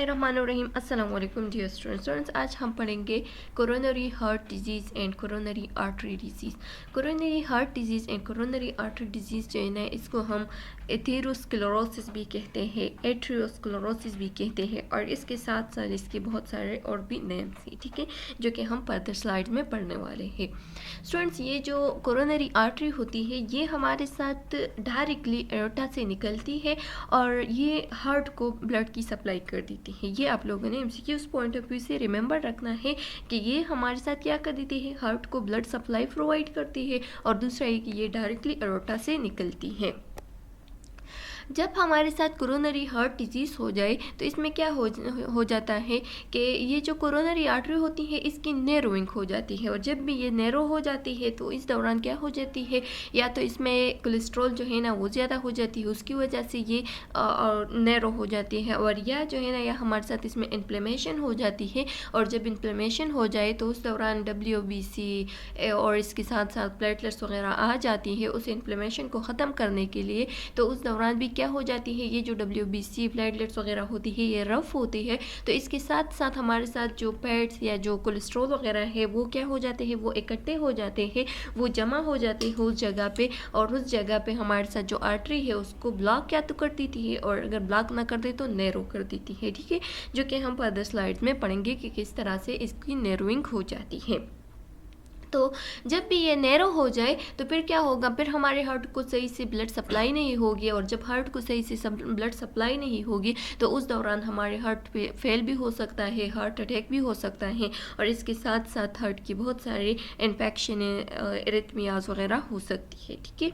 बिस्मिल्लाहिर्रहमानिर्रहीम। अस्सलाम वालेकुम डियर स्टूडेंट्स। आज हम पढ़ेंगे coronary heart disease and coronary artery disease. Coronary heart disease and coronary artery disease जो है ना, इसको हम एथेरोस्क्लेरोसिस भी कहते हैं, एट्रियोस्क्लेरोसिस भी कहते हैं, और इसके साथ साथ इसके बहुत सारे और भी नेम्स हैं, ठीक है, जो कि हम फर्दर स्लाइड में पढ़ने वाले हैं। स्टूडेंट्स, ये जो कोरोनरी आर्टरी होती है ये हमारे साथ डायरेक्टली एरोटा से निकलती है और ये हार्ट को ब्लड की सप्लाई कर देती है। ये आप लोगों ने एमसीक्यूज़ पॉइंट ऑफ व्यू से रिमेंबर रखना है कि ये हमारे साथ क्या कर देती है, हार्ट को ब्लड सप्लाई प्रोवाइड करती है, और दूसरा ये कि ये डायरेक्टली एरोटा से निकलती है। जब हमारे साथ कोरोनरी हार्ट डिजीज़ हो जाए तो इसमें क्या हो जाता है कि ये जो कोरोनरी आर्टरी होती है इसकी नैरोइंग हो जाती है, और जब भी ये नैरो हो जाती है तो इस दौरान क्या हो जाती है, या तो इसमें कोलेस्ट्रॉल जो है ना वो ज़्यादा हो जाती है, उसकी वजह से ये नैरो हो जाती है, और या जो है ना या हमारे साथ इसमें इन्फ्लेमेशन हो जाती है, और जब इन्फ्लेमेशन हो जाए तो उस दौरान WBC और इसके साथ साथ प्लेटलेट्स वगैरह आ जाती है उस इन्फ्लेमेशन को ख़त्म करने के लिए। तो उस दौरान भी क्या हो जाती है, ये जो WBC प्लेटलेट्स वगैरह होती है ये रफ़ होती है, तो इसके साथ साथ हमारे साथ जो फैट्स या जो कोलेस्ट्रॉल वगैरह है वो क्या हो जाते हैं, वो इकट्ठे हो जाते हैं, वो जमा हो जाते हैं उस जगह पे, और उस जगह पे हमारे साथ जो आर्टरी है उसको ब्लॉक क्या तो कर देती है, और अगर ब्लॉक ना कर दे तो नैरो कर देती है, ठीक है, जो कि हम फर्दर स्लाइड्स में पढ़ेंगे कि किस तरह से इसकी नैरोइंग हो जाती है। तो जब भी ये नैरो हो जाए तो फिर क्या होगा, फिर हमारे हार्ट को सही से ब्लड सप्लाई नहीं होगी, और जब हार्ट को सही से ब्लड सप्लाई नहीं होगी तो उस दौरान हमारे हार्ट पे फेल भी हो सकता है, हार्ट अटैक भी हो सकता है, और इसके साथ साथ हार्ट की बहुत सारे इन्फेक्शन, एरिथमियाज वगैरह हो सकती है, ठीक है।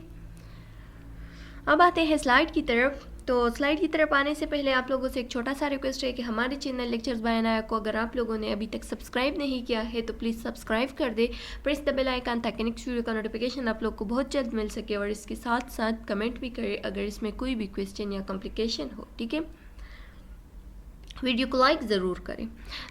अब आते हैं स्लाइड की तरफ। तो स्लाइड की तरफ आने से पहले आप लोगों से एक छोटा सा रिक्वेस्ट है कि हमारे चैनल लेक्चर्स बाय अनाया को अगर आप लोगों ने अभी तक सब्सक्राइब नहीं किया है तो प्लीज़ सब्सक्राइब कर दे, प्रेस द बेल आइकन ताकि नेक्स्ट वीडियो का नोटिफिकेशन आप लोग को बहुत जल्द मिल सके, और इसके साथ साथ कमेंट भी करें अगर इसमें कोई भी क्वेश्चन या कॉम्प्लिकेशन हो, ठीक है। वीडियो को लाइक ज़रूर करें।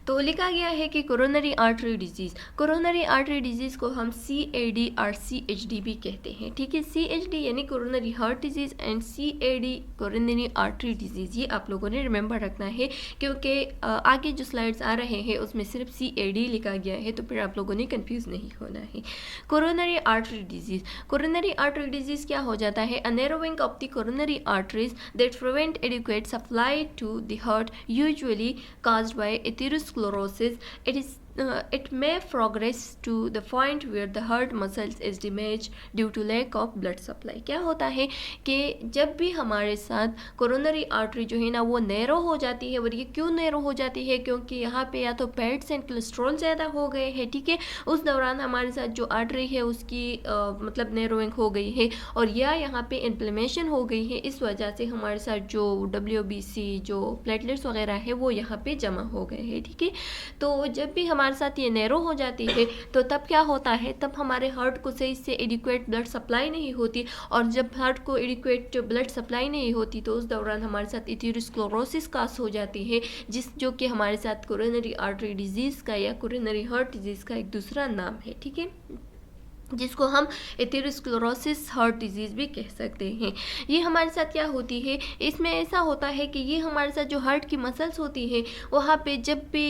तो लिखा गया है कि coronary artery disease, coronary artery disease को हम CAD और CHD भी कहते हैं, ठीक है। CHD यानी coronary heart disease and CAD coronary artery disease, ये आप लोगों ने रिमेंबर रखना है, क्योंकि आगे जो स्लाइड्स आ रहे हैं उसमें सिर्फ CAD लिखा गया है, तो फिर आप लोगों ने कन्फ्यूज़ नहीं होना है। Coronary artery disease, coronary artery disease क्या हो जाता है, a narrowing of the coronary arteries that prevent adequate supply to the heart usually caused by atherosclerosis. It may progress to the point where the heart muscles is damaged due to lack of blood supply. क्या होता है कि जब भी हमारे साथ coronary artery जो है ना वो नैरो हो जाती है, और ये क्यों नैरो हो जाती है, क्योंकि यहाँ पे या तो फैट्स एंड कोलेस्ट्रॉल ज़्यादा हो गए हैं, ठीक है, उस दौरान हमारे साथ जो आर्टरी है उसकी मतलब नैरोइंग हो गई है, और या यहाँ पे इन्फ्लेमेशन हो गई है, इस वजह से हमारे साथ जो WBC जो प्लेटलेट्स वगैरह है वो यहाँ पे जमा हो गए हैं, ठीक है। तो जब भी हमारे साथ ये नैरो हो जाती है तो तब क्या होता है, तब हमारे हार्ट को सही से एडिक्वेट ब्लड सप्लाई नहीं होती, और जब हार्ट को एडिक्वेट ब्लड सप्लाई नहीं होती तो उस दौरान हमारे साथ एथेरोस्क्लेरोसिस कास हो जाती है, जो कि हमारे साथ कोरोनरी आर्टरी डिजीज़ का या कोरोनरी हार्ट डिजीज़ का एक दूसरा नाम है, ठीक है, जिसको हम एथेरोस्क्लेरोसिस हार्ट डिजीज़ भी कह सकते हैं। ये हमारे साथ क्या होती है, इसमें ऐसा होता है कि ये हमारे साथ जो हार्ट की मसल्स होती है वहाँ पे जब भी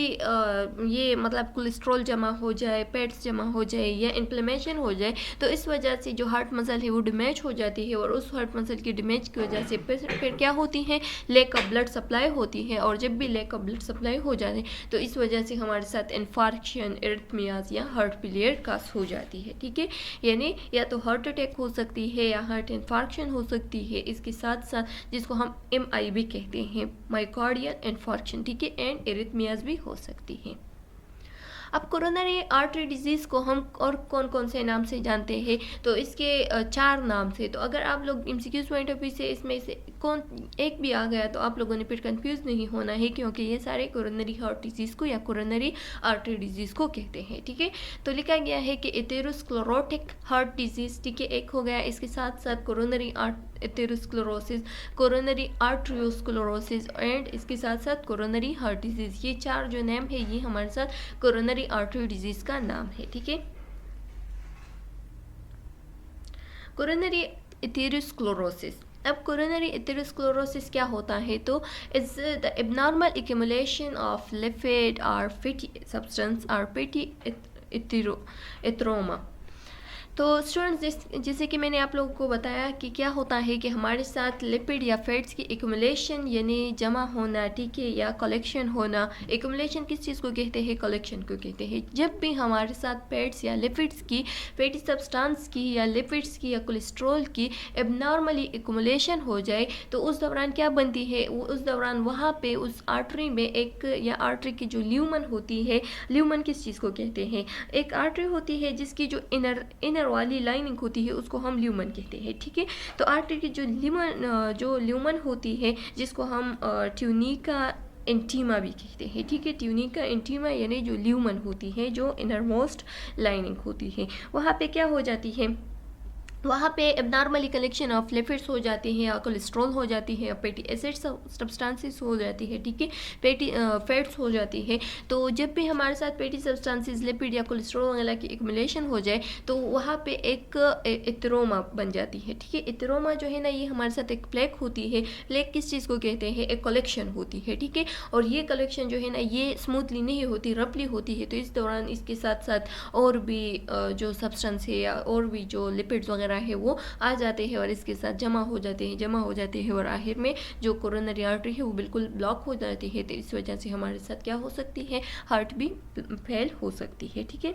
ये मतलब कोलेस्ट्रॉल जमा हो जाए, फैट्स जमा हो जाए या इन्फ्लेमेशन हो जाए, तो इस वजह से जो हार्ट मसल है वो डैमेज हो जाती है, और उस हार्ट मसल की डैमेज की वजह से फिर क्या होती है, लैक ऑफ ब्लड सप्लाई होती है, और जब भी लैक ऑफ ब्लड सप्लाई हो जाए तो इस वजह से हमारे साथ इन्फार्क्शन, एरिथमियाज या हार्ट फेलियर कास हो जाती है, ठीक है। यानी या तो हार्ट अटैक हो सकती है या हार्ट इन्फार्क्शन हो सकती है, इसके साथ साथ जिसको हम MI भी कहते हैं, माइकार्डियल इन्फार्क्शन, ठीक है, एंड एरिथमियाज भी हो सकती है। अब कोरोनरी आर्टरी डिजीज़ को हम और कौन कौन से नाम से जानते हैं, तो इसके 4 नाम से, तो अगर आप लोग MCQs पॉइंट ऑफ व्यू से इसमें से कौन एक भी आ गया तो आप लोगों ने फिर कंफ्यूज नहीं होना है, क्योंकि ये सारे कोरोनरी हार्ट डिजीज़ को या कोरोनरी आर्टरी डिजीज़ को कहते हैं, ठीक है। तो लिखा गया है कि एथेरोस्क्लेरोटिक हार्ट डिजीज़, ठीक है, एक हो गया, इसके साथ साथ coronary atherosclerosis, coronary arteriosclerosis, and इसके साथ साथ कोरोनरी हार्ट डिजीज़, ये 4 जो नेम है ये हमारे साथ कोरोनरी आर्टरी डिजीज़ का नाम है, ठीक है। कोरोनरी एथेरोस्क्लेरोसिस, अब कोरोनरी एथेरोस्क्लेरोसिस क्या होता है, तो it's the abnormal accumulation of lipid और फैटी सब्सटेंस और फैटी एथेरोमा। तो स्टूडेंट्स, जैसे कि मैंने आप लोगों को बताया कि क्या होता है कि हमारे साथ लिपिड या फैट्स की एक्यूमुलेशन यानी जमा होना, ठीक है, या कलेक्शन होना। एक्यूमुलेशन किस चीज़ को कहते हैं, कलेक्शन को कहते हैं। जब भी हमारे साथ फैट्स या लिपिड्स की, फैटी सब्सटेंस की या लिपिड्स की या कोलेस्ट्रॉल की एबनॉर्मली एक्यूमुलेशन हो जाए तो उस दौरान क्या बनती है, उस दौरान वहाँ पे उस आर्टरी में एक, या आर्टरी की जो ल्यूमन होती है, ल्यूमन किस चीज़ को कहते हैं, एक आर्टरी होती है जिसकी जो इनर वाली लाइनिंग होती है उसको हम ल्यूमन कहते हैं, ठीक है। तो आर्टरी की जो ल्यूमन होती है जिसको हम ट्यूनिका इंटीमा भी कहते हैं, ठीक है। ट्यूनिका इंटीमा यानी जो ल्यूमन होती है, जो इनर मोस्ट लाइनिंग होती है, वहाँ पे क्या हो जाती है, वहाँ पे एबनॉर्मली कलेक्शन ऑफ लिपिड्स हो जाती है, या कोलेस्ट्रॉल हो जाती है, फैटी एसिड सब्सटेंसेस हो जाती है, ठीक है, फैट्स हो जाती है। तो जब भी हमारे साथ फैटी सब्सटेंसेस, लिपिड या कोलेस्ट्रॉल वगैरह की एक्यूमुलेशन हो जाए तो वहाँ पे एक एथेरोमा बन जाती है, ठीक है। एथेरोमा जो है ना, ये हमारे साथ एक प्लेक होती है। प्लेक किस चीज़ को कहते हैं, एक कलेक्शन होती है, ठीक है। और ये कलेक्शन जो है ना, ये स्मूथली नहीं होती, रफली होती है। तो इस दौरान इसके साथ साथ और भी जो सब्सटेंस है या और भी जो लिपिड्स वगैरह है वो आ जाते हैं और इसके साथ जमा हो जाते हैं और आखिर में जो कोरोनरी आर्टरी है वो बिल्कुल ब्लॉक हो जाती है। तो इस वजह से हमारे साथ क्या हो सकती है, हार्ट भी फेल हो सकती है, ठीक है।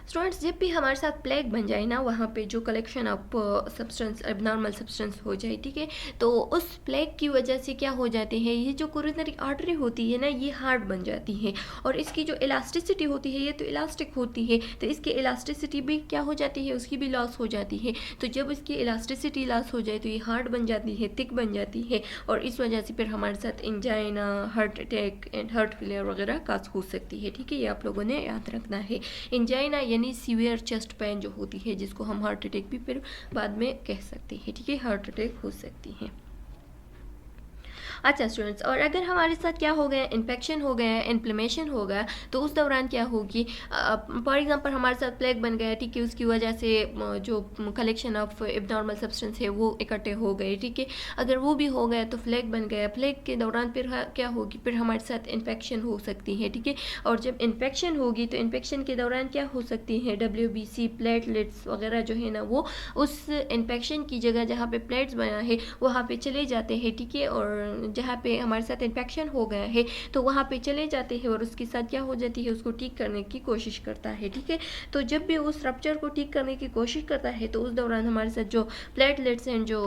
स्टूडेंट्स, जब भी हमारे साथ प्लेग बन जाए ना, वहाँ पे जो collection of substance, abnormal substance हो जाए, ठीक है, तो उस प्लेग की वजह से क्या हो जाते हैं, ये जो कोरोनरी आर्टरी होती है ना, ये हार्ड बन जाती है और इसकी जो इलास्टिसिटी होती है, ये तो इलास्टिक होती है, तो इसकी इलास्टिसिटी भी क्या हो जाती है, उसकी भी लॉस हो जाती है। तो जब इसकी इलास्टिसिटी लॉस हो जाए तो ये हार्ड बन जाती है, थिक बन जाती है और इस वजह से फिर हमारे साथ angina, heart attack and heart failure वगैरह काज हो सकती है, ठीक है। ये आप लोगों ने याद रखना है। एंजाइना यानी सीवियर चेस्ट पेन जो होती है, जिसको हम हार्ट अटैक भी फिर बाद में कह सकते हैं, ठीक है, हार्ट अटैक हो सकती है। अच्छा स्टूडेंट्स, और अगर हमारे साथ क्या हो गया, इन्फेक्शन हो गया, इन्फ्लेमेशन हो गया, तो उस दौरान क्या होगी, फॉर एग्जांपल हमारे साथ प्लेग बन गया, ठीक है, उसकी वजह से जो कलेक्शन ऑफ एबनॉर्मल सब्सटेंस है वो इकट्ठे हो गए, ठीक है। अगर वो भी हो गया तो फ्लैग बन गया। फ्लैग के दौरान फिर क्या होगी, फिर हमारे साथ इन्फेक्शन हो सकती है, ठीक है। और जब इन्फेक्शन होगी तो इन्फेक्शन के दौरान क्या हो सकती है, WBC, प्लेटलेट्स वगैरह जो है ना, वो उस इन्फेक्शन की जगह जहाँ पे प्लेट्स बना है वहाँ पे चले जाते हैं, ठीक है। और जहाँ पे हमारे साथ इन्फेक्शन हो गया है तो वहाँ पे चले जाते हैं और उसके साथ क्या हो जाती है, उसको ठीक करने की कोशिश करता है, ठीक है। तो जब भी उस रप्चर को ठीक करने की कोशिश करता है तो उस दौरान हमारे साथ जो प्लेटलेट्स एंड जो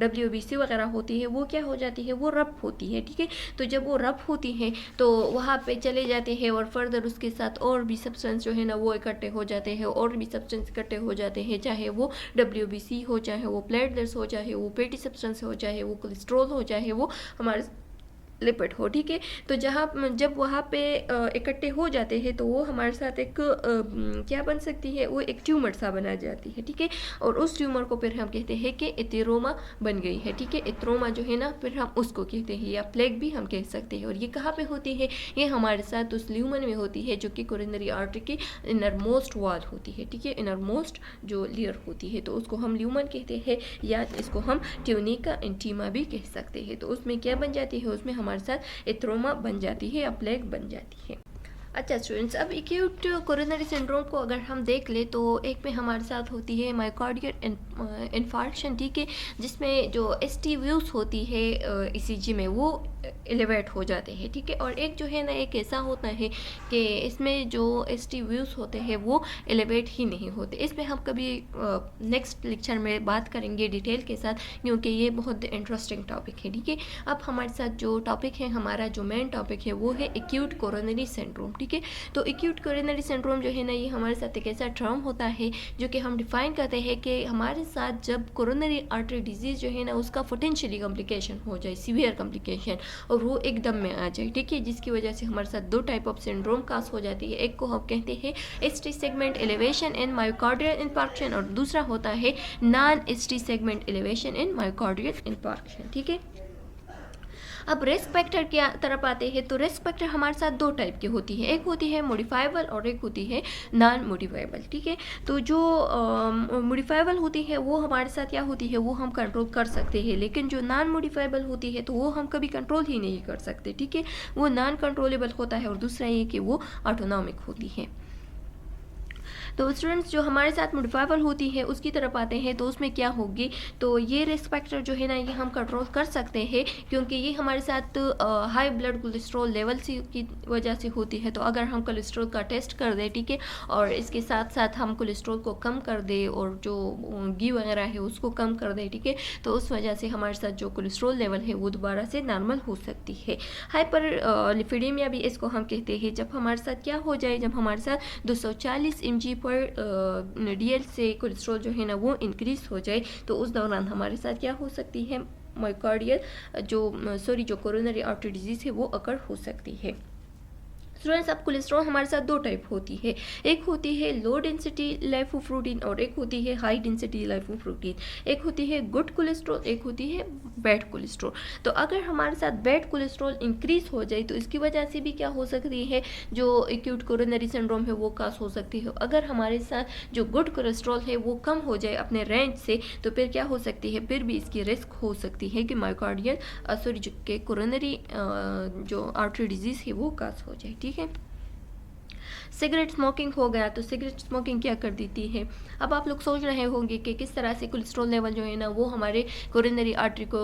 WBC वगैरह होती है वो क्या हो जाती है, वो रप होती है, ठीक है। तो जब वो रप होती है तो वहाँ पे चले जाते हैं और फर्दर उसके साथ और भी सब्सटेंस जो है ना वो इकट्ठे हो जाते हैं, और भी सब्सटेंस इकट्ठे हो जाते हैं, चाहे वो WBC हो, चाहे वो प्लेटलेट्स हो, चाहे वो फैटी सब्सटेंस हो, चाहे वो कोलेस्ट्रॉल हो, चाहे वो हमारे लिपिड हो, ठीक है। तो जब वहाँ पे इकट्ठे हो जाते हैं तो वो हमारे साथ एक क्या बन सकती है, वो एक ट्यूमर सा बना जाती है, ठीक है। और उस ट्यूमर को फिर हम कहते हैं कि एथेरोमा बन गई है, ठीक है। एथेरोमा जो है ना, फिर हम उसको कहते हैं, या प्लेग भी हम कह सकते हैं। और ये कहाँ पे होती है, ये हमारे साथ उस ल्यूमन में होती है जो कि कोरोनरी आर्टरी की इनर मोस्ट वॉल होती है, ठीक है, इनर मोस्ट जो लेयर होती है, तो उसको हम ल्यूमन कहते हैं, या इसको हम ट्यूनिका इंटीमा भी कह सकते हैं। तो उसमें क्या बन जाती है, उसमें हमारे साथ एथेरोमा बन जाती है या प्लेग बन जाती है। अच्छा स्टूडेंट्स, अब एक्यूट कोरोनरी सिंड्रोम को अगर हम देख ले तो एक में हमारे साथ होती है मायोकार्डियल इन्फार्क्शन, ठीक है, जिसमें जो ST वेव्स होती है ECG में वो एलिवेट हो जाते हैं, ठीक है। और एक जो है ना, एक ऐसा होता है कि इसमें जो ST वेव्स होते हैं वो एलिवेट ही नहीं होते। इसमें हम कभी नेक्स्ट लेक्चर में बात करेंगे डिटेल के साथ, क्योंकि ये बहुत इंटरेस्टिंग टॉपिक है, ठीक है। अब हमारे साथ जो टॉपिक है, हमारा जो मेन टॉपिक है वो है एक्यूट कोरोनरी सिंड्रोम, ठीक है। तो एक्यूट कोरोनरी सिंड्रोम जो है ना, ये हमारे साथ एक ऐसा टर्म होता है जो कि हम डिफाइन करते हैं कि हमारे साथ जब कोरोनरी आर्टरी डिजीज़ जो है ना उसका पोटेंशियली कॉम्प्लिकेशन हो जाए, सीवियर कॉम्प्लिकेशन, और वो एकदम में आ जाए, ठीक है, जिसकी वजह से हमारे साथ दो टाइप ऑफ सिंड्रोम कास हो जाती है। एक को हम कहते हैं ST segment elevation in myocardial infarction, और दूसरा होता है non ST segment elevation in myocardial infarction, ठीक है। अब रिस्क फैक्टर की तरफ आते हैं तो रिस्क फैक्टर हमारे साथ दो टाइप की होती है, एक होती है मॉडिफाइबल और एक होती है नॉन मॉडिफाइबल। ठीक है, तो जो मॉडिफाइबल होती है वो हमारे साथ क्या होती है, वो हम कंट्रोल कर सकते हैं, लेकिन जो नॉन मॉडिफाइबल होती है तो वो हम कभी कंट्रोल ही नहीं कर सकते। ठीक है, वो नॉन कंट्रोलेबल होता है और दूसरा ये कि वो ऑटोनॉमिक होती है। तो स्टूडेंट्स जो हमारे साथ मॉडिफाइबल होती है उसकी तरफ आते हैं तो उसमें क्या होगी, तो ये रिस्क फैक्टर जो है ना ये हम कंट्रोल कर सकते हैं क्योंकि ये हमारे साथ हाई ब्लड कोलेस्ट्रॉल लेवल की वजह से होती है। तो अगर हम कोलेस्ट्रॉल का टेस्ट कर दें, ठीक है, और इसके साथ साथ हम कोलेस्ट्रॉल को कम कर दें और जो घी वगैरह है उसको कम कर दें, ठीक है, तो उस वजह से हमारे साथ जो कोलेस्ट्रॉल लेवल है वो दोबारा से नॉर्मल हो सकती है। हाइपर लिपिडेमिया भी इसको हम कहते हैं, जब हमारे साथ क्या हो जाए, जब हमारे साथ 240 mg पर DL से कोलेस्ट्रॉल जो है ना वो इंक्रीज हो जाए तो उस दौरान हमारे साथ क्या हो सकती है, मायोकार्डियल जो कोरोनरी आर्टरी डिजीज है वो अकर हो सकती है। स्टूडेंट्स अब कोलेस्ट्रॉल हमारे साथ दो टाइप होती है, एक होती है लो डेंसिटी लाइपोप्रोटीन और एक होती है हाई डेंसिटी लाइपोप्रोटीन। एक होती है गुड कोलेस्ट्रॉल, एक होती है बैड कोलेस्ट्रॉल। तो अगर हमारे साथ बैड कोलेस्ट्रॉल इंक्रीज हो जाए तो इसकी वजह से भी क्या हो सकती है, जो एक्यूट कोरोनरी सिंड्रोम है वो काज हो सकती है। अगर हमारे साथ जो गुड कोलेस्ट्रॉल है वो कम हो जाए अपने रेंज से तो फिर क्या हो सकती है, फिर भी इसकी रिस्क हो सकती है कि मायोकार्डियल के कोरोनरी जो आर्टरी डिजीज है वो काज हो जाए। ठीक है, सिगरेट स्मोकिंग हो गया, तो सिगरेट स्मोकिंग क्या कर देती है। अब आप लोग सोच रहे होंगे कि किस तरह से कोलेस्ट्रॉल लेवल जो है ना वो हमारे कोरोनरी आर्टरी को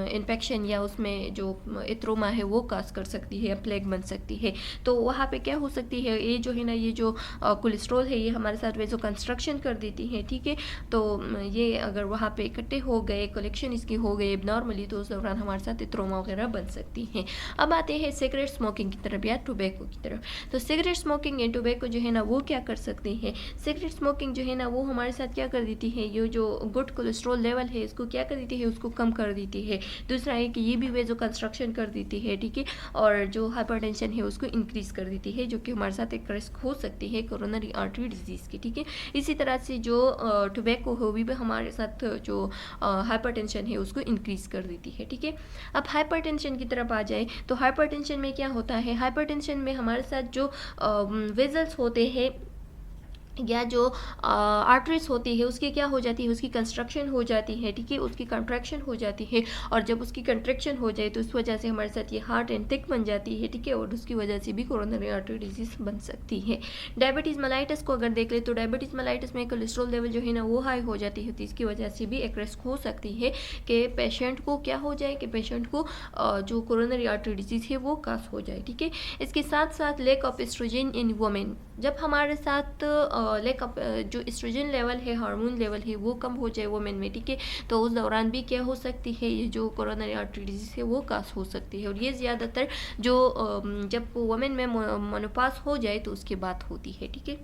इन्फेक्शन या उसमें जो इथ्रोमा है वो काज कर सकती है या प्लेग बन सकती है। तो वहाँ पे क्या हो सकती है, ये जो है ना ये जो कोलेस्ट्रॉल है ये हमारे साथ वेजो कंस्ट्रक्शन कर देती है। ठीक है, तो ये अगर वहाँ पे इकट्ठे हो गए, कलेक्शन इसकी हो गई नॉर्मली, तो उस दौरान हमारे साथ इथ्रोमा वगैरह बन सकती हैं। अब आते हैं सिगरेट स्मोकिंग की तरफ या टोबैको की तरफ। तो सिगरेट स्मोकिंग एंड टोबैको जो है ना वो क्या कर सकते हैं, सिगरेट स्मोकिंग जो है ना वो हमारे साथ क्या कर देती है, ये जो गुड कोलेस्ट्रॉल लेवल है इसको क्या कर देती है, उसको कम कर देती है। दूसरा है कि ये भी वेजो कंस्ट्रक्शन कर देती है। ठीक है, और जो हाइपरटेंशन है उसको इंक्रीज कर देती है, जो कि हमारे साथ एक रिस्क हो सकती है कोरोनरी आर्टरी डिजीज की। ठीक है, इसी तरह से जो टोबैको है वो भी हमारे साथ जो हाइपरटेंशन है उसको इंक्रीज कर देती है। ठीक है, अब हाइपरटेंशन की तरफ आ जाए तो हाइपरटेंशन में क्या होता है, हाइपरटेंशन में हमारे साथ जो वेजल्स होते हैं या जो आर्टरीज होती है उसकी क्या हो जाती है, उसकी कंस्ट्रक्शन हो जाती है। ठीक है, उसकी कंट्रैक्शन हो जाती है और जब उसकी कंट्रैक्शन हो जाए तो उस वजह से हमारे साथ ये हार्ट एंड थिक बन जाती है। ठीक है, और उसकी वजह से भी कोरोनरी आर्टरी डिजीज बन सकती है। डायबिटीज़ मेलाइटिस को अगर देख ले तो डायबिटीज़ मेलाइटिस में कोलेस्ट्रॉल लेवल जो है ना वो हाई हो जाती है, तो इसकी वजह से भी एक रिस्क हो सकती है कि पेशेंट को क्या हो जाए, कि पेशेंट को जो कोरोनरी आर्टरी डिजीज है वो काज हो जाए। ठीक है, इसके साथ साथ lack of oestrogen in women, जब हमारे साथ लैक ऑफ जो एस्ट्रोजन लेवल है, हार्मोन लेवल है वो कम हो जाए वुमेन में, ठीक है, तो उस दौरान भी क्या हो सकती है, ये जो कोरोनरी आर्टरी डिजीज है वो काज हो सकती है। और ये ज़्यादातर जो जब वुमेन में मेनोपॉज हो जाए तो उसके बाद होती है। ठीक है,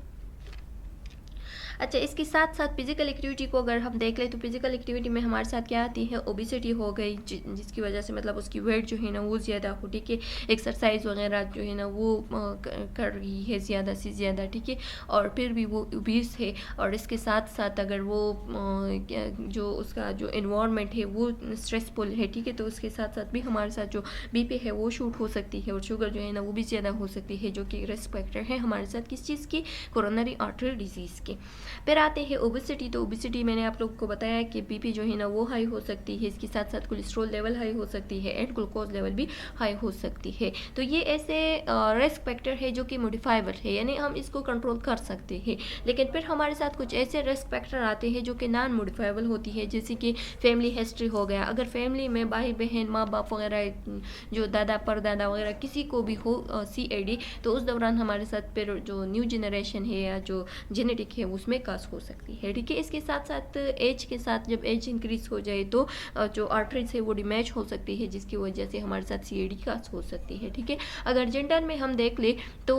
अच्छा, इसके साथ साथ फिजिकल एक्टिविटी को अगर हम देख लें तो फिजिकल एक्टिविटी में हमारे साथ क्या आती है, ओबेसिटी हो गई, जिसकी वजह से मतलब उसकी वेट जो है ना वो ज़्यादा हो। ठीक है, एक्सरसाइज वगैरह जो है ना वो कर रही है ज़्यादा से ज़्यादा। ठीक है, और फिर भी वो ओबीस है। और इसके साथ साथ अगर वो जो उसका जो इन्वायरमेंट है वो स्ट्रेसफुल है, ठीक है, तो उसके साथ साथ भी हमारे साथ जो बीपी है वो शूट हो सकती है और शुगर जो है ना वो भी ज़्यादा हो सकती है, जो कि रिस्क फैक्टर है हमारे साथ किस चीज़ की, कोरोनरी आर्टरी डिजीज़ की। फिर आते हैं ओबेसिटी, तो ओबेसिटी मैंने आप लोग को बताया कि बीपी जो है ना वो हाई हो सकती है, इसके साथ साथ कोलेस्ट्रॉल लेवल हाई हो सकती है एंड ग्लूकोज लेवल भी हाई हो सकती है। तो ये ऐसे रिस्क फैक्टर है जो कि मॉडिफाइबल है, यानी हम इसको कंट्रोल कर सकते हैं। लेकिन फिर हमारे साथ कुछ ऐसे रिस्क फैक्टर आते हैं जो कि नॉन मॉडिफाइबल होती है, जैसे कि फैमिली हिस्ट्री हो गया। अगर फैमिली में भाई बहन, माँ बाप वगैरह, जो दादा परदादा वगैरह किसी को भी हो CAD, तो उस दौरान हमारे साथ फिर जो न्यू जनरेशन है या जो जेनेटिक है उसमें काज हो सकती है। ठीक है, इसके साथ साथ एज के साथ जब एज इंक्रीज हो जाए तो जो आर्टरीज है वो डैमेज हो सकती है, जिसकी वजह से हमारे साथ CAD काज हो सकती है। ठीक है, अगर जेंडर में हम देख ले तो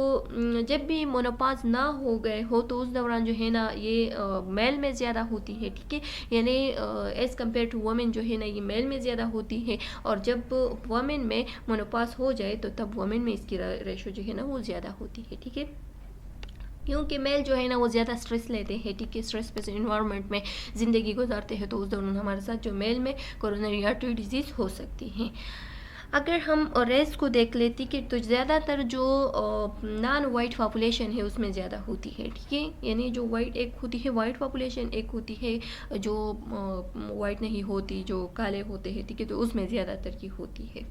जब भी मोनोपॉज ना हो गए हो तो उस दौरान जो है ना ये मेल में ज़्यादा होती है। ठीक है, यानी एज़ कम्पेयर टू वुमेन जो है ना ये मेल में ज़्यादा होती है, और जब वुमेन में मोनोपॉज हो जाए तो तब वुमेन में इसकी रेशो जो है ना वो ज़्यादा होती है। ठीक है, क्योंकि मेल जो है ना वो ज़्यादा स्ट्रेस लेते हैं। ठीक है, स्ट्रेस पे इन्वायरमेंट में ज़िंदगी गुजारते हैं, तो उस दौरान हमारे साथ जो मेल में कोरोनरी आर्टरी डिजीज़ हो सकती है। अगर हम रेस को देख लेती कि तो ज़्यादातर जो नॉन वाइट पॉपुलेशन है उसमें ज़्यादा होती है, ठीक है। यानी जो वाइट एक होती है वाइट पॉपुलेशन, एक होती है जो वाइट नहीं होती, जो काले होते हैं, ठीक है, तो उसमें ज़्यादातर की होती है।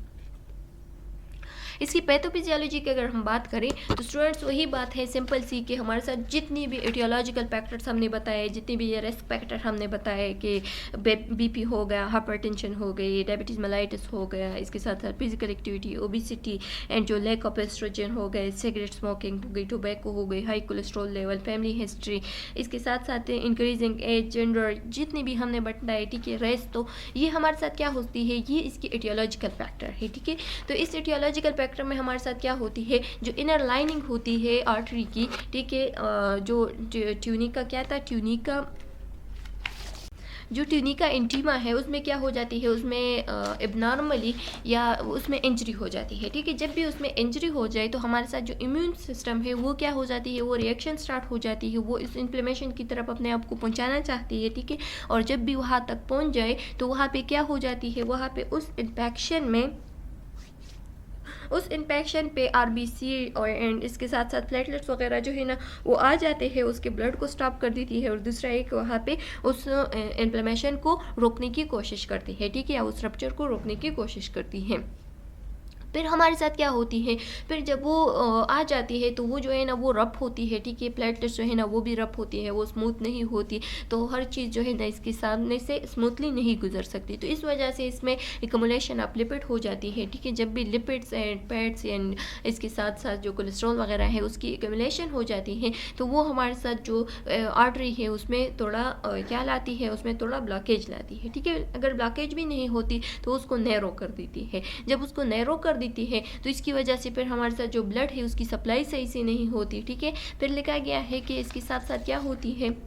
इसकी पैथोफिजियोलॉजी की अगर हम बात करें तो स्टूडेंट्स वही बात है सिंपल सी कि हमारे साथ जितनी भी एटियोलॉजिकल फैक्टर्स हमने बताए, जितने भी ये रिस्क फैक्टर हमने बताए कि बीपी हो गया, हाइपरटेंशन हो गई, डायबिटीज़ मेलाइटिस हो गया, इसके साथ साथ फिजिकल एक्टिविटी, ओबिसिटी एंड जो लैक ऑफ एस्ट्रोजन हो गए, सिगरेट स्मोकिंग हो गई, टोबैको हो गई, high cholesterol level, family history, इसके साथ साथ इंक्रीजिंग एज, जेंडर, जितनी भी हमने बताए, ठीक है, रेस, तो ये हमारे साथ क्या होती है, ये इसकी एटियोलॉजिकल फैक्टर है, ठीक है। तो इस एटियोलॉजिकल फैक्टर में हमारे साथ क्या होती है, जो इनर लाइनिंग होती है आर्टरी की, ठीक है, जो ट्यूनिका क्या था, जो ट्यूनिका इंटीमा है उसमें क्या हो जाती है, उसमें एबनॉर्मली या उसमें इंजरी हो जाती है, ठीक है। जब भी उसमें इंजरी हो जाए तो हमारे साथ जो इम्यून सिस्टम है वो क्या हो जाती है, वो रिएक्शन स्टार्ट हो जाती है, वो इस इन्फ्लेमेशन की तरफ अपने आप को पहुंचाना चाहती है, ठीक है। और जब भी वहाँ तक पहुंच जाए तो वहाँ पे क्या हो जाती है, वहाँ पे उस इन्फेक्शन पे आरबीसी और एंड इसके साथ साथ प्लेटलेट्स वगैरह जो है ना वो आ जाते हैं, उसके ब्लड को स्टॉप कर देती है, और दूसरा एक वहाँ पे उस इन्फ्लेमेशन को रोकने की कोशिश करती है, ठीक है, या उस रप्चर को रोकने की कोशिश करती है। फिर हमारे साथ क्या होती है, फिर जब वो आ जाती है तो वो जो है ना वो रफ होती है, ठीक है, प्लेटलेट्स जो है ना वो भी रफ होती है, वो स्मूथ नहीं होती, तो हर चीज़ जो है ना इसके सामने से स्मूथली नहीं गुजर सकती, तो इस वजह से इसमें एक्युमुलेशन ऑफ लिपिड हो जाती है, ठीक है। जब भी लिपिड्स एंड फैट्स एंड इसके साथ साथ जो कोलेस्ट्रॉल वगैरह है उसकी एक्युमुलेशन हो जाती है, तो वो हमारे साथ जो आर्टरी है उसमें थोड़ा क्या लाती है, उसमें थोड़ा ब्लॉकेज लाती है, ठीक है। अगर ब्लॉकेज भी नहीं होती तो उसको नैरो कर देती है, जब उसको नैरो कर देती है तो इसकी वजह से फिर हमारे साथ जो ब्लड है उसकी सप्लाई सही से नहीं होती, ठीक है। फिर लिखा गया है कि इसके साथ साथ क्या होती है,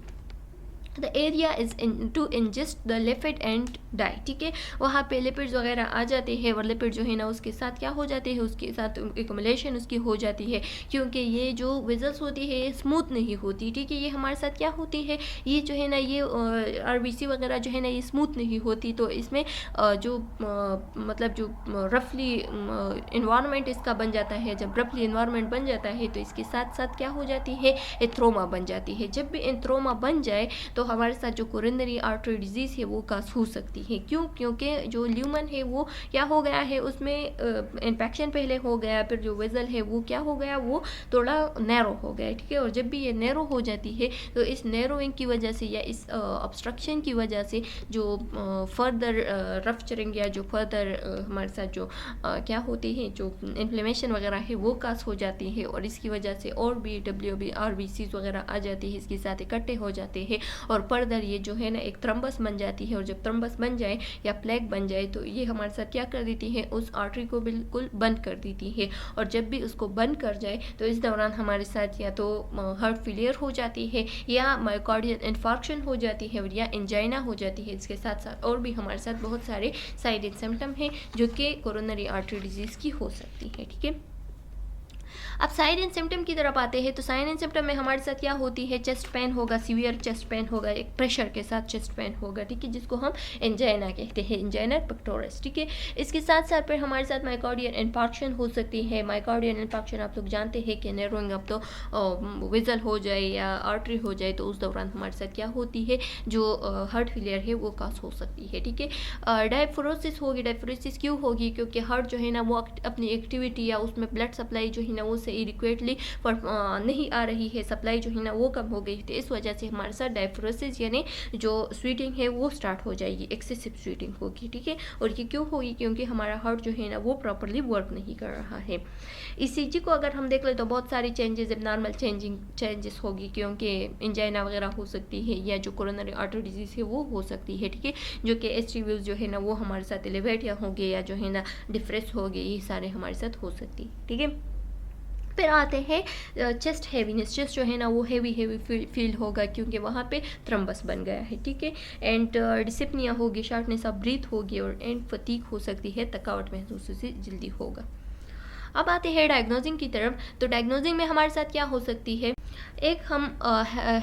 the area is to ingest the lipid and die, ठीक है, वहाँ पे लिपिड्स वगैरह आ जाते हैं, और लिपिड जो है ना उसके साथ क्या हो जाते हैं, उसके साथ एक्युमुलेशन उसकी हो जाती है, क्योंकि ये जो वेजल्स होती है ये स्मूथ नहीं होती, ठीक है। ये हमारे साथ क्या होती है, ये जो है ना ये आरबीसी वगैरह जो है ना ये स्मूथ नहीं होती, तो इसमें जो मतलब जो रफली इन्वायरमेंट इसका बन जाता है, जब रफली इन्वायरमेंट बन जाता है तो इसके साथ साथ क्या हो जाती है, एथ्रोमा बन जाती है। जब भी एथ्रोमा बन जाए तो हमारे साथ जो कोरोनरी आर्टरी डिजीज़ है वो काज हो सकती है, क्यों, क्योंकि जो ल्यूमन है वो क्या हो गया है, उसमें इन्फेक्शन पहले हो गया, फिर जो वेजल है वो क्या हो गया, वो थोड़ा नैरो हो गया, ठीक है। और जब भी ये नैरो हो जाती है तो इस नैरोइंग की वजह से या इस ऑब्स्ट्रक्शन की वजह से जो फर्दर रफ्चरिंग या जो फर्दर हमारे साथ जो क्या होती है, जो इन्फ्लेमेशन वगैरह है वो काज हो जाती है, और इसकी वजह से और भी WBC वगैरह आ जाती है, इसके साथ इकट्ठे हो जाते हैं, और फर्दर ये जो है ना एक थ्रम्बस बन जाती है, और जब थ्रम्बस बन जाए या प्लेग बन जाए तो ये हमारे साथ क्या कर देती है, उस आर्टरी को बिल्कुल बंद कर देती है, और जब भी उसको बंद कर जाए तो इस दौरान हमारे साथ या तो हार्ट फेलियर हो जाती है, या मायोकार्डियल इन्फार्क्शन हो जाती है, और या एंजाइना हो जाती है। इसके साथ साथ और भी हमारे साथ बहुत सारे साइड एंड सिम्टम हैं जो कि कोरोनरी आर्टरी डिजीज़ की हो सकती है, ठीक है। अब साइन एंड सिम्टम की तरफ आते हैं, तो साइन एंड सिम्टम में हमारे साथ क्या होती है, चेस्ट पेन होगा, सीवियर चेस्ट पेन होगा, एक प्रेशर के साथ चेस्ट पेन होगा, ठीक है, जिसको हम एंजाइना कहते हैं, एंजाइना पेक्टोरस, ठीक है। इसके साथ साथ फिर हमारे साथ मायोकार्डियल इन्फार्क्शन हो सकती है। मायोकार्डियल इन्फार्क्शन आप लोग जानते हैं कि नैरोइंग अब तो विजल हो जाए या आर्टरी हो जाए तो उस दौरान हमारे साथ क्या होती है, जो हार्ट फेलियर है वो काज हो सकती है, ठीक है। डायफ्रोसिस होगी, डायफ्रोसिस क्यों होगी, क्योंकि हार्ट जो है ना वो अपनी एक्टिविटी या उसमें ब्लड सप्लाई जो है ना वो से इडिक्वेटली नहीं आ रही है, सप्लाई जो है ना वो कम हो गई थी, इस वजह से हमारे साथ डायफ्रोसिस यानी जो स्वीटिंग है वो स्टार्ट हो जाएगी, एक्सेसिव स्वीटिंग होगी, ठीक है। और ये क्यों होगी, क्योंकि हमारा हार्ट जो है ना वो प्रॉपरली वर्क नहीं कर रहा है। ECG को अगर हम देख ले तो बहुत सारी चेंजेस, नॉर्मल चेंजेस होगी, क्योंकि एंजाइना वगैरह हो सकती है, या जो कोरोनरी आर्टरी डिजीज़ है वो हो सकती है, ठीक है, जो कि एचटीव्यूज जो है ना वो हमारे साथ एलिवेट या होंगे, या जो है ना डिफ्रेस हो गए, ये सारे हमारे साथ हो सकती है, ठीक है। फिर आते हैं चेस्ट हैवीनेस, चेस्ट जो है ना वो हैवी फील होगा, क्योंकि वहाँ पे थ्रम्बस बन गया है, ठीक है। एंड डिसिप्निया होगी, शार्टनेस ऑफ ब्रीथ होगी, और एंड फटीग हो सकती है, थकावट महसूस से जल्दी होगा। अब आते हैं डायग्नोजिंग की तरफ, तो डायग्नोजिंग में हमारे साथ क्या हो सकती है, एक हम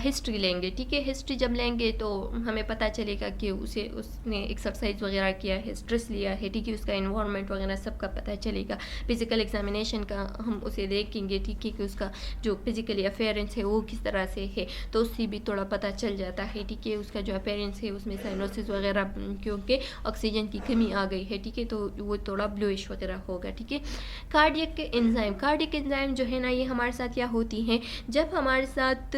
हिस्ट्री लेंगे, ठीक है। हिस्ट्री जब लेंगे तो हमें पता चलेगा कि उसने एक्सरसाइज वगैरह किया है, स्ट्रेस लिया है, ठीक है, उसका इन्वायरमेंट वगैरह सबका पता चलेगा। फिजिकल एग्जामिनेशन का हम उसे देखेंगे, ठीक है, कि उसका जो फिजिकली अपेयरेंस है वो किस तरह से है, तो उससे भी थोड़ा पता चल जाता है, ठीक है। उसका जो अपेयरेंस है उसमें साइनोसिस वगैरह, क्योंकि ऑक्सीजन की कमी आ गई है, ठीक है, तो वो थोड़ा ब्लूइश वगैरह होगा, ठीक है। कार्डियक एंजाइम जो है ना, ये हमारे साथ क्या होती हैं, जब हमारे साथ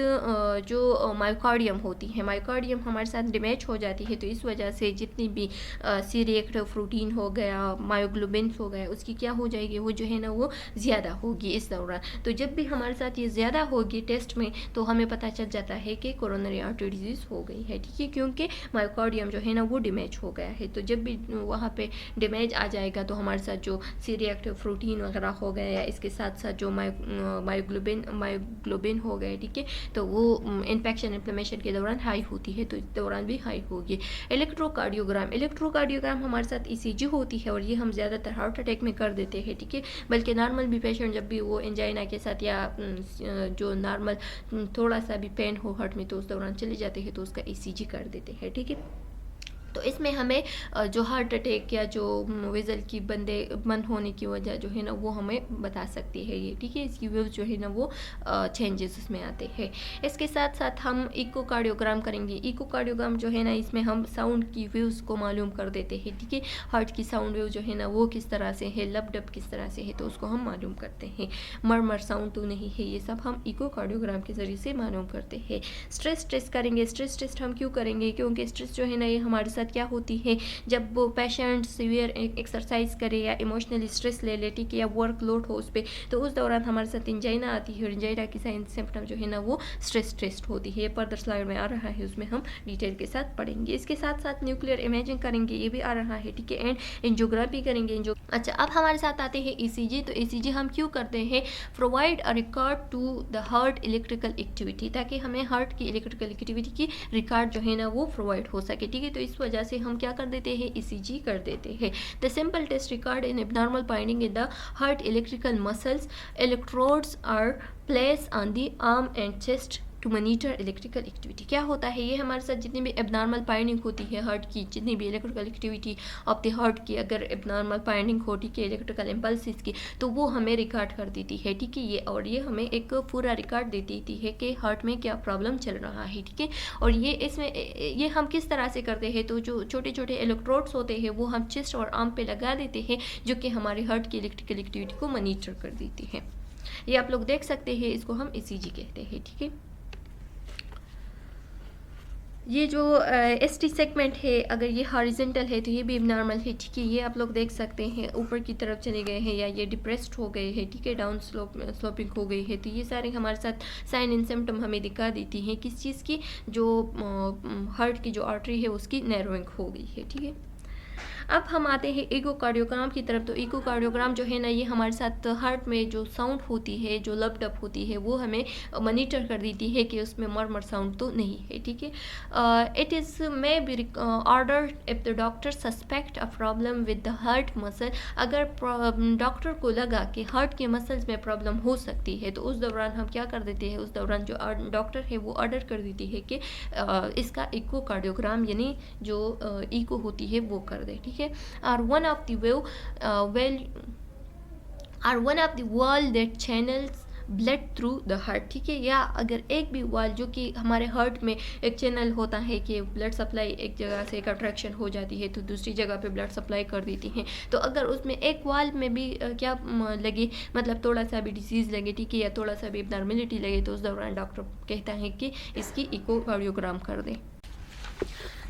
जो मायोकार्डियम होती है, मायोकार्डियम हमारे साथ डैमेज हो जाती है, तो इस वजह से जितनी भी सी रिएक्टिव प्रोटीन हो गया, मायोग्लोबिन हो गया, उसकी क्या हो जाएगी, वो जो है ना वो ज़्यादा होगी इस दौरान। तो जब भी हमारे साथ ये ज़्यादा होगी टेस्ट में, तो हमें पता चल जाता है कि कोरोनरी आर्टरी डिजीज़ हो गई है, ठीक है, क्योंकि मायोकार्डियम जो है ना वो डैमेज हो गया है। तो जब भी वहाँ पे डैमेज आ जाएगा, तो हमारे साथ जो सी रिएक्टिव प्रोटीन वगैरह हो गया, या इसके साथ साथ जो मायोग्लोबिन हो गए, ठीक है, तो वो इन्फेक्शन इन्फ्लेमेशन के दौरान हाई होती है, तो इस दौरान भी हाई होगी। इलेक्ट्रोकार्डियोग्राम हमारे साथ ईसीजी होती है, और ये हम ज़्यादातर हार्ट अटैक में कर देते हैं, ठीक है। बल्कि नॉर्मल भी पेशेंट जब भी वो एंजाइना के साथ या जो नॉर्मल थोड़ा सा भी पेन हो हार्ट में, तो उस दौरान चले जाते हैं, तो उसका ईसीजी कर देते हैं, ठीक है। तो इसमें हमें जो हार्ट अटैक या जो वेजल की बंद होने की वजह जो है ना वो हमें बता सकती है ये, ठीक है। इसकी वेव्स जो है ना वो चेंजेस उसमें आते हैं। इसके साथ साथ हम इकोकार्डियोग्राम करेंगे। इकोकार्डियोग्राम जो है ना, इसमें हम साउंड की वेव्स को मालूम कर देते हैं, ठीक है। हार्ट की साउंड वेव जो है ना वो किस तरह से है, लब डब किस तरह से है, तो उसको हम मालूम करते हैं। मरमर साउंड तो नहीं है, ये सब हम इकोकार्डियोग्राम के ज़रिए से मालूम करते हैं। स्ट्रेस टेस्ट करेंगे। स्ट्रेस टेस्ट हम क्यों करेंगे, क्योंकि स्ट्रेस जो है ना ये हमारे साथ क्या होती है, जब वो पेशेंट सीवियर एक्सरसाइज करे या इमोशनली स्ट्रेस ले ले, ठीक है, या वर्क लोड हो उस पर, तो उस दौरान हमारे साथ एंजाइना आती है, और एंजाइना की साइन सिम्टम जो है ना वो स्ट्रेस टेस्ट होती है। फर्दर स्लाइड में आ रहा है, उसमें हम डिटेल के साथ पढ़ेंगे। इसके साथ साथ न्यूक्लियर इमेजिंग करेंगे, ये भी आ रहा है, ठीक है, एंड एंजियोग्राफी करेंगे। अच्छा, अब हमारे साथ आते हैं ईसीजी। तो ईसीजी हम क्यों करते हैं, provide a record to the heart electrical activity, ताकि हमें हार्ट की इलेक्ट्रिकल एक्टिविटी की रिकॉर्ड जो है ना वो प्रोवाइड हो सके, ठीक है। तो इस वजह से हम क्या कर देते हैं, ईसीजी कर देते हैं। The simple test record in abnormal finding in the heart electrical muscles, electrodes are placed on the arm and chest to monitor electrical activity. क्या होता है, ये हमारे साथ जितनी भी एबनॉर्मल फाइंडिंग होती है हार्ट की, जितनी भी electrical activity of the heart की अगर एबनॉर्मल फाइंडिंग हो, ठीक है, इलेक्ट्रिकल इम्पल्सिस की, तो वो हमें रिकॉर्ड कर देती है, ठीक है। ये और ये हमें एक पूरा रिकॉर्ड दे देती है कि हार्ट में क्या प्रॉब्लम चल रहा है, ठीक है। और ये इसमें ये हम किस तरह से करते हैं, तो जो छोटे छोटे इलेक्ट्रोड्स होते हैं वो हम चेस्ट और आर्म पे लगा देते हैं, जो कि हमारे हार्ट की इलेक्ट्रिकल एक्टिविटी को मॉनिटर कर देती है। ये आप लोग देख सकते हैं, इसको हम ईसीजी कहते हैं, ठीक है। ये जो एसटी सेगमेंट है, अगर ये हॉरिजेंटल है तो ये भी नॉर्मल है, ठीक है। ये आप लोग देख सकते हैं ऊपर की तरफ चले गए हैं, या ये डिप्रेस्ड हो गए हैं, ठीक है, डाउन स्लोपिंग हो गई है। तो ये सारे हमारे साथ साइन एंड सिम्टम हमें दिखा देती हैं किस चीज़ की, जो हार्ट की जो आर्टरी है उसकी नैरोइंग हो गई है, ठीक है। अब हम आते हैं इकोकार्डियोग्राम की तरफ। तो इकोकार्डियोग्राम जो है ना, ये हमारे साथ हार्ट में जो साउंड होती है, जो लब डब होती है, वो हमें मॉनिटर कर देती है कि उसमें मरमर साउंड तो नहीं है, ठीक है। It is may be order if the doctor suspect a problem with the heart muscle. अगर डॉक्टर को लगा कि हार्ट के मसल्स में प्रॉब्लम हो सकती है, तो उस दौरान हम क्या कर देते हैं, उस दौरान जो डॉक्टर है वो ऑर्डर कर देती है कि इसका इकोकार्डियोग्राम यानी जो इको होती है वो कर दे, ठीक है। are one of the wall that channels blood through the heart, ठीक है। या अगर एक भी वाल जो कि हमारे हार्ट में एक चैनल होता है कि ब्लड सप्लाई एक जगह से एक अट्रैक्शन हो जाती है तो दूसरी जगह पे ब्लड सप्लाई कर देती हैं, तो अगर उसमें एक वाल में भी क्या लगे, मतलब थोड़ा सा भी डिसीज़ लगे, ठीक है, या थोड़ा सा भी एब्नॉर्मलिटी लगे, तो उस दौरान डॉक्टर कहता है कि इसकी इकोकार्डियोग्राम कर दें।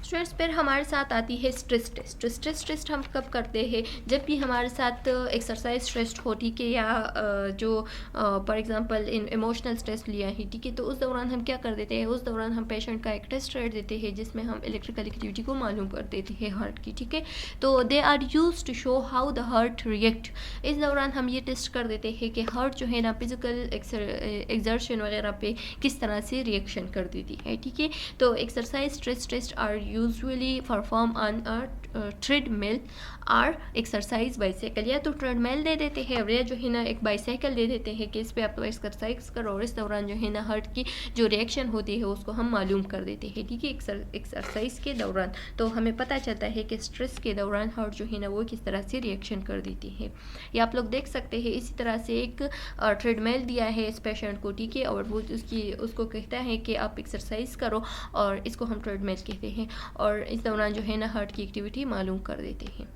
स्ट्रेस पर हमारे साथ आती है स्ट्रेस टेस्ट। स्ट्रेस टेस्ट हम कब करते हैं, जब भी हमारे साथ एक्सरसाइज स्ट्रेस हो, ठीक है, या जो for example in emotional stress लिया है, ठीक है, तो उस दौरान हम क्या कर देते हैं, उस दौरान हम पेशेंट का एक टेस्ट कर देते हैं जिसमें हम इलेक्ट्रिकल एक्टिविटी को मालूम कर देते हैं हार्ट की, ठीक है। तो they are use to show how the heart react. इस दौरान हम ये टेस्ट कर देते हैं कि हार्ट जो है ना फिजिकल एक्सर्शन वगैरह पे किस तरह से रिएक्शन कर देती है, ठीक है। तो exercise stress test are usually perform on a treadmill or exercise bicycle, या तो ट्रेडमिल दे देते हैं या जो है ना एक बाइसाइकिल दे देते हैं कि इस पे आप एक्सरसाइज करो, और इस दौरान जो है ना हार्ट की जो रिएक्शन होती है उसको हम मालूम कर देते हैं, ठीक है, एक्सरसाइज के दौरान। तो हमें पता चलता है कि स्ट्रेस के दौरान हार्ट जो है ना वो किस तरह से रिएक्शन कर देती है। ये आप लोग देख सकते हैं। इसी तरह से एक ट्रेडमिल दिया है इस पेशेंट को, ठीक है, और वो उसको कहता है कि आप एक्सरसाइज करो, और इसको हम ट्रेडमिल कहते हैं, और इस दौरान जो है ना हार्ट की एक्टिविटी मालूम कर देते हैं।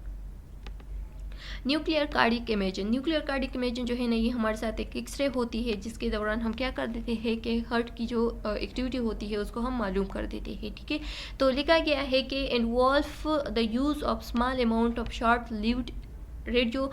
Nuclear cardiac imagine, nuclear cardiac imagine जो है ना ये हमारे साथ एक एक्सरे होती है जिसके दौरान हम क्या कर देते हैं कि हार्ट की जो एक्टिविटी होती है उसको हम मालूम कर देते हैं, ठीक है। तो लिखा गया है कि involve the use of small amount of short lived radio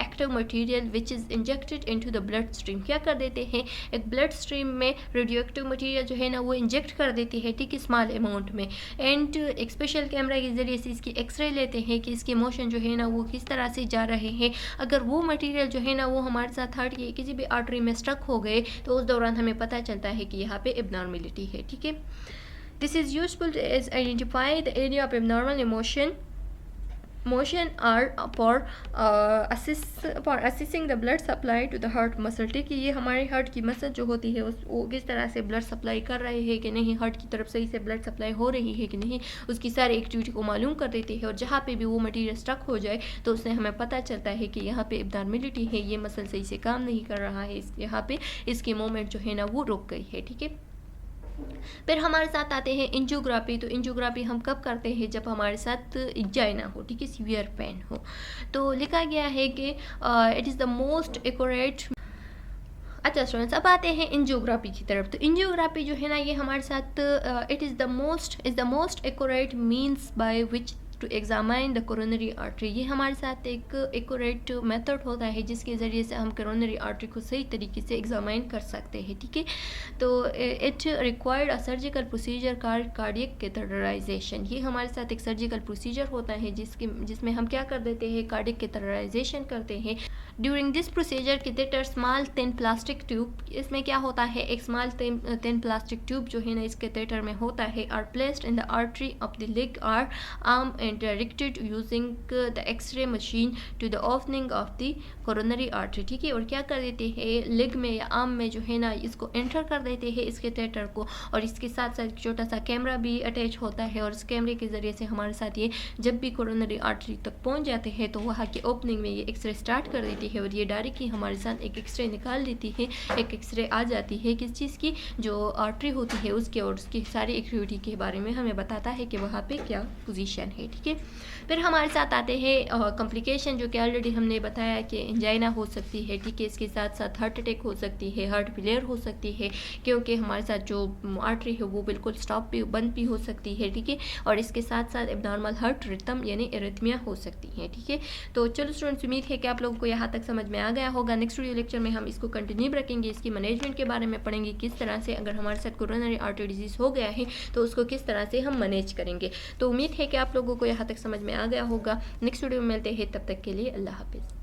active material which is injected into the blood stream. क्या कर देते हैं, एक ब्लड स्ट्रीम में रेडियो एक्टिव मटेरियल जो है ना वो इंजेक्ट कर देते हैं, ठीक है, स्मॉल अमाउंट में, एंड एक स्पेशल कैमरा के ज़रिए से इसकी एक्सरे लेते हैं कि इसके मोशन जो है ना वो किस तरह से जा रहे हैं। अगर वो मटेरियल जो है ना वो हमारे साथ हार्ट की किसी भी आर्टरी में स्टक हो गए तो उस दौरान हमें पता चलता है कि यहाँ पे एबनॉर्मेलिटी है, ठीक है। This is useful as identify the area of abnormal motion are for assessing the blood supply to the heart muscle, ठीक है। ये हमारे हार्ट की मसल जो होती है वो किस तरह से ब्लड सप्लाई कर रहे हैं कि नहीं, हार्ट की तरफ सही से ब्लड सप्लाई हो रही है कि नहीं, उसकी सारी एक्टिविटी को मालूम कर देती है। और जहाँ पे भी वो मटेरियल स्टक हो जाए तो उससे हमें पता चलता है कि यहाँ पे एबनॉर्मेलिटी है, ये मसल सही से काम नहीं कर रहा है, यहाँ पे इसकी मूवमेंट जो है ना वो रुक गई है, ठीक है। फिर हमारे साथ आते हैं एंजियोग्राफी। तो एंजियोग्राफी हम कब करते हैं, जब हमारे साथ एंजाइना हो, ठीक है, सीवियर पेन हो। तो लिखा गया है कि it is the most accurate. अच्छा स्टूडेंट्स, अब आते हैं एंजियोग्राफी की तरफ। तो एंजियोग्राफी जो है ना ये हमारे साथ it is the most accurate means by which to examine the coronary artery. ये हमारे साथ एक एक्यूरेट मेथड होता है जिसके ज़रिए से हम कोरोनरी आर्टरी को सही तरीके से एग्जामाइन कर सकते हैं, ठीक है। तो it required a surgical procedure cardiac catheterization. ये हमारे साथ एक सर्जिकल प्रोसीजर होता है जिसमें हम क्या कर देते हैं, कार्डियक कैथेटराइजेशन करते हैं। During this procedure catheter small thin plastic tube, इसमें क्या होता है, एक स्मॉल थिन प्लास्टिक ट्यूब जो है ना इस कैथेटर में होता है, are placed in the artery of the leg or arm and directed using the X-ray machine to the opening of the coronary artery, ठीक है। और क्या कर देते हैं, लेग में या आर्म में जो है ना इसको एंटर कर देते हैं इस कैथेटर को, और इसके साथ साथ छोटा सा कैमरा भी अटैच होता है, और इस कैमरे के ज़रिए से हमारे साथ ये जब भी कोरोनरी आर्टरी तक पहुंच जाते हैं तो वहाँ की ओपनिंग में ये एक्सरे स्टार्ट कर देती है, और ये डायरेक्टली हमारे साथ एक एक्सरे निकाल देती है, एक एक्सरे आ जाती है किस चीज़ की, जो आर्टरी होती है उसके, और उसकी सारी एक्टिविटी के बारे में हमें बताता है कि वहाँ पे क्या पोजीशन है, ठीक है। फिर हमारे साथ आते हैं कॉम्प्लिकेशन, जो कि ऑलरेडी हमने बताया कि एंजाइना हो सकती है, ठीक है, इसके साथ साथ हार्ट अटैक हो सकती है, हार्ट फेलियर हो सकती है, क्योंकि हमारे साथ जो आर्टरी है वो बिल्कुल स्टॉप भी बंद भी हो सकती है, ठीक है। और इसके साथ साथ एबनॉर्मल हार्ट रिदम यानी एरिथमिया हो सकती है, ठीक है। तो चलो स्टूडेंट्स, उम्मीद है कि आप लोगों को यहाँ तक समझ में आ गया होगा। नेक्स्ट वीडियो लेक्चर में हम इसको कंटिन्यू रखेंगे, इसकी मैनेजमेंट के बारे में पढ़ेंगे, किस तरह से अगर हमारे साथ कोरोनरी आर्टरी डिजीज़ हो गया है तो उसको किस तरह से हम मैनेज करेंगे। तो उम्मीद है कि आप लोगों को यहाँ तक समझ में आ गया होगा। नेक्स्ट वीडियो में मिलते हैं, तब तक के लिए अल्लाह हाफिज़।